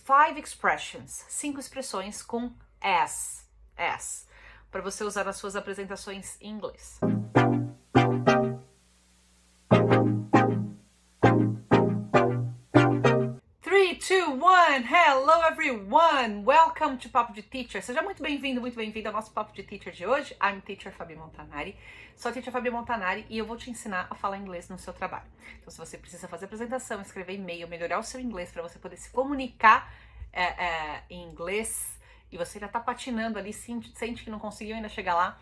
5 expressions, 5 expressões com as, para você usar nas suas apresentações em inglês. 3, 2, 1, hello everyone! Welcome to Papo de Teacher. Seja muito bem-vindo, muito bem-vinda ao nosso Papo de Teacher de hoje. I'm Teacher Fabi Montanari, sou a Teacher Fabi Montanari e eu vou te ensinar a falar inglês no seu trabalho. Então, se você precisa fazer apresentação, escrever e-mail, melhorar o seu inglês para você poder se comunicar em inglês e você ainda tá patinando ali, sente que não conseguiu ainda chegar lá,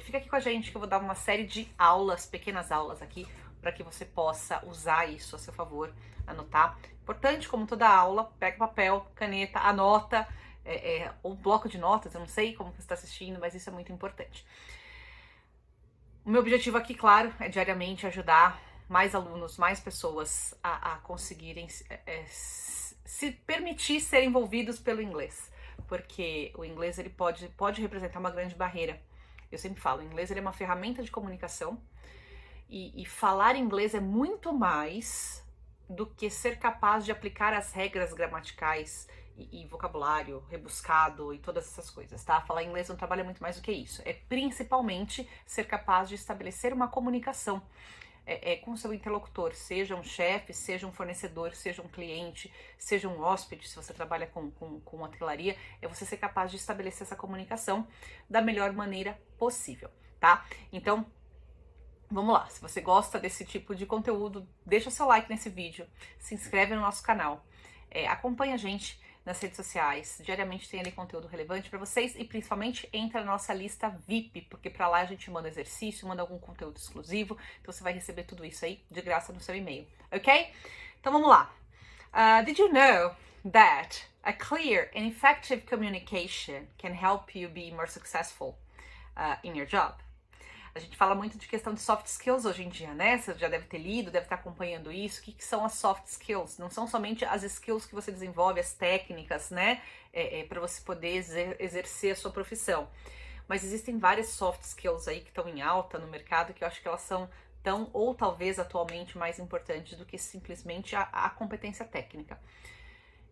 fica aqui com a gente que eu vou dar uma série de aulas, pequenas aulas aqui, para que você possa usar isso a seu favor, anotar. Importante, como toda aula, pega papel, caneta, anota, ou bloco de notas, eu não sei como você está assistindo, mas isso é muito importante. O meu objetivo aqui, claro, é diariamente ajudar mais alunos, mais pessoas a conseguirem se permitir ser envolvidos pelo inglês, porque o inglês ele pode representar uma grande barreira. Eu sempre falo, o inglês ele é uma ferramenta de comunicação, e falar inglês é muito mais do que ser capaz de aplicar as regras gramaticais e vocabulário rebuscado e todas essas coisas, tá? Falar inglês não trabalha muito mais do que isso. É principalmente ser capaz de estabelecer uma comunicação com o seu interlocutor, seja um chefe, seja um fornecedor, seja um cliente, seja um hóspede, se você trabalha com hotelaria, é você ser capaz de estabelecer essa comunicação da melhor maneira possível, tá? Então, vamos lá, se você gosta desse tipo de conteúdo, deixa seu like nesse vídeo, se inscreve no nosso canal, acompanha a gente nas redes sociais, diariamente tem ali conteúdo relevante para vocês e principalmente entra na nossa lista VIP, porque para lá a gente manda exercício, manda algum conteúdo exclusivo, então você vai receber tudo isso aí de graça no seu e-mail, ok? Então vamos lá. Did you know that a clear and effective communication can help you be more successful in your job? A gente fala muito de questão de soft skills hoje em dia, né? Você já deve ter lido, deve estar acompanhando isso. O que são as soft skills? Não são somente as skills que você desenvolve, as técnicas, né? Para você poder exercer a sua profissão. Mas existem várias soft skills aí que estão em alta no mercado, que eu acho que elas são tão, ou talvez atualmente, mais importantes do que simplesmente a competência técnica.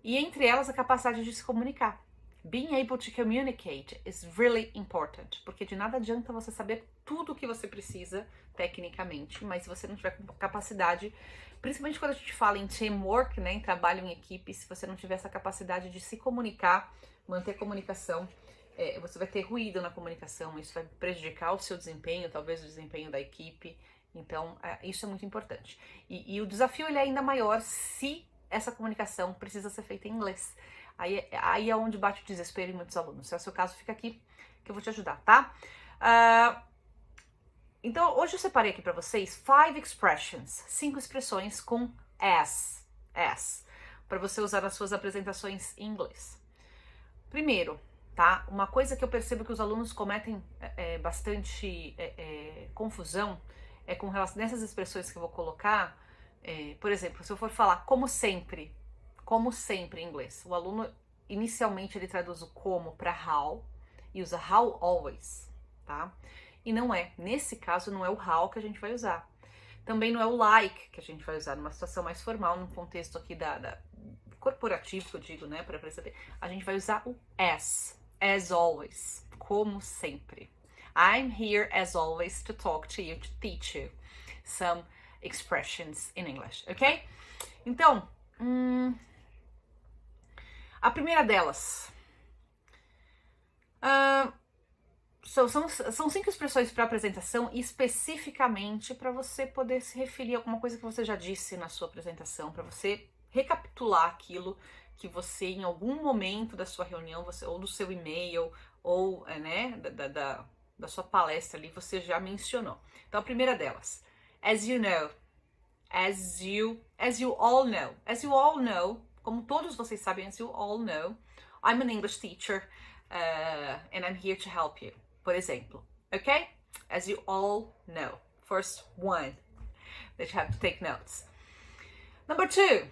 E entre elas, a capacidade de se comunicar. Being able to communicate is really important, porque de nada adianta você saber tudo o que você precisa tecnicamente, mas se você não tiver capacidade, principalmente quando a gente fala em teamwork, né, em trabalho em equipe, se você não tiver essa capacidade de se comunicar, manter comunicação, você vai ter ruído na comunicação, isso vai prejudicar o seu desempenho, talvez o desempenho da equipe, então isso é muito importante. E o desafio ele é ainda maior se essa comunicação precisa ser feita em inglês. Aí é onde bate o desespero em muitos alunos. Se é o seu caso, fica aqui que eu vou te ajudar, tá? Então, hoje eu separei aqui para vocês 5 expressions, 5 expressões com as, para você usar nas suas apresentações em inglês. Primeiro, tá? Uma coisa que eu percebo que os alunos cometem bastante confusão é com relação nessas expressões que eu vou colocar. Por exemplo, se eu for falar como sempre em inglês, o aluno inicialmente ele traduz o como para how e usa how always, tá? E não é, nesse caso não é o how que a gente vai usar. Também não é o like que a gente vai usar numa situação mais formal, num contexto aqui da corporativo que eu digo, né, para perceber. A gente vai usar o as always, como sempre. I'm here as always to talk to you, to teach you some expressions in English, ok? Então, a primeira delas são 5 expressões para apresentação, especificamente para você poder se referir a alguma coisa que você já disse na sua apresentação, para você recapitular aquilo que você, em algum momento da sua reunião, ou do seu e-mail, ou da sua palestra ali, você já mencionou. Então, a primeira delas, as you know, as you all know, como todos vocês sabem, as you all know, I'm an English teacher and I'm here to help you. Por exemplo, okay? As you all know. First one that you have to take notes. Number 2,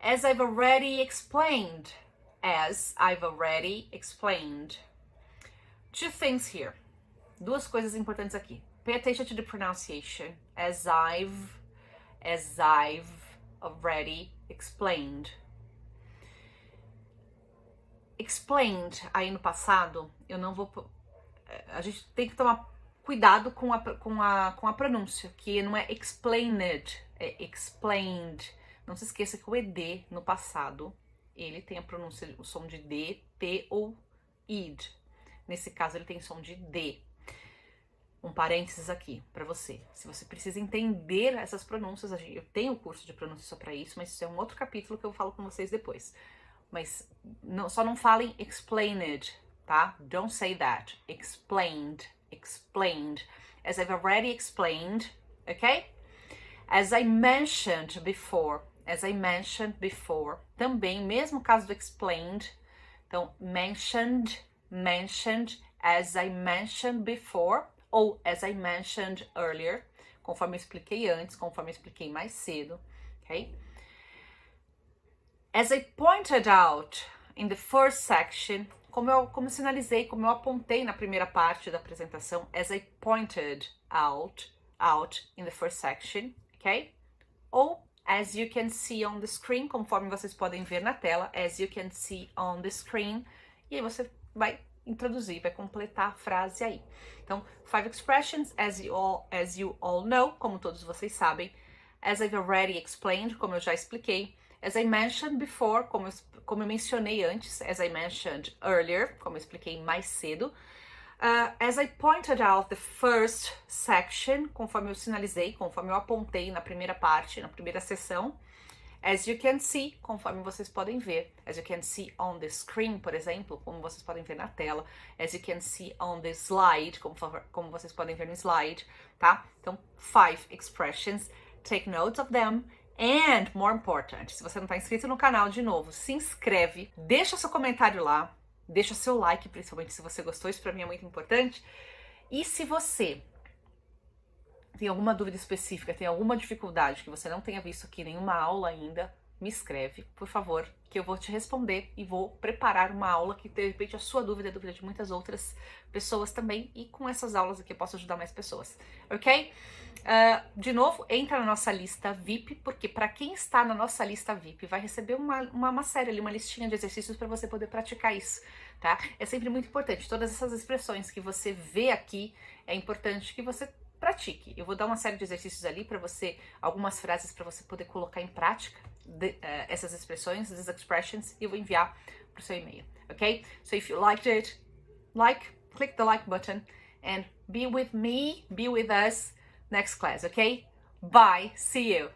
as I've already explained. As I've already explained. 2 things here. 2 coisas importantes aqui. Pay attention to the pronunciation. As I've already explained. explained aí no passado, eu não vou... A gente tem que tomar cuidado com a pronúncia, que não é explained, é explained. Não se esqueça que o ED no passado, ele tem a pronúncia, o som de D, T ou id. Nesse caso, ele tem som de D. Um parênteses aqui para você. Se você precisa entender essas pronúncias, eu tenho curso de pronúncia só para isso, mas isso é um outro capítulo que eu falo com vocês depois. Mas só não falem explained, tá? Don't say that. Explained, explained. As I've already explained, okay? As I mentioned before. As I mentioned before. Também, mesmo caso do explained. Então, mentioned, mentioned, as I mentioned before. Ou as I mentioned earlier. Conforme eu expliquei antes, conforme eu expliquei mais cedo, ok? As I pointed out in the first section, como eu sinalizei, como eu apontei na primeira parte da apresentação, as I pointed out in the first section, ok? Ou as you can see on the screen, conforme vocês podem ver na tela, as you can see on the screen, e aí você vai introduzir, vai completar a frase aí. Então, 5 expressions, as you all know, como todos vocês sabem, as I've already explained, como eu já expliquei, as I mentioned before, como eu mencionei antes, as I mentioned earlier, como eu expliquei mais cedo, as I pointed out the first section, conforme eu sinalizei, conforme eu apontei na primeira parte, na primeira sessão, as you can see, conforme vocês podem ver, as you can see on the screen, por exemplo, como vocês podem ver na tela, as you can see on the slide, como vocês podem ver no slide, tá? Então, 5 expressions, take notes of them, and more important, se você não está inscrito no canal de novo, se inscreve, deixa seu comentário lá, deixa seu like, principalmente se você gostou, isso pra mim é muito importante, e se você tem alguma dúvida específica, tem alguma dificuldade que você não tenha visto aqui nenhuma aula ainda, me escreve, por favor, que eu vou te responder e vou preparar uma aula que de repente a sua dúvida é a dúvida de muitas outras pessoas também, e com essas aulas aqui eu posso ajudar mais pessoas, ok? De novo, entra na nossa lista VIP, porque para quem está na nossa lista VIP vai receber uma série ali, uma listinha de exercícios para você poder praticar isso, tá? É sempre muito importante, todas essas expressões que você vê aqui, é importante que você pratique. Eu vou dar uma série de exercícios ali para você, algumas frases para você poder colocar em prática essas expressões, these expressions, e eu vou enviar para o seu e-mail, ok? So if you liked it, click the like button and be with me, be with us next class, okay? Bye, see you!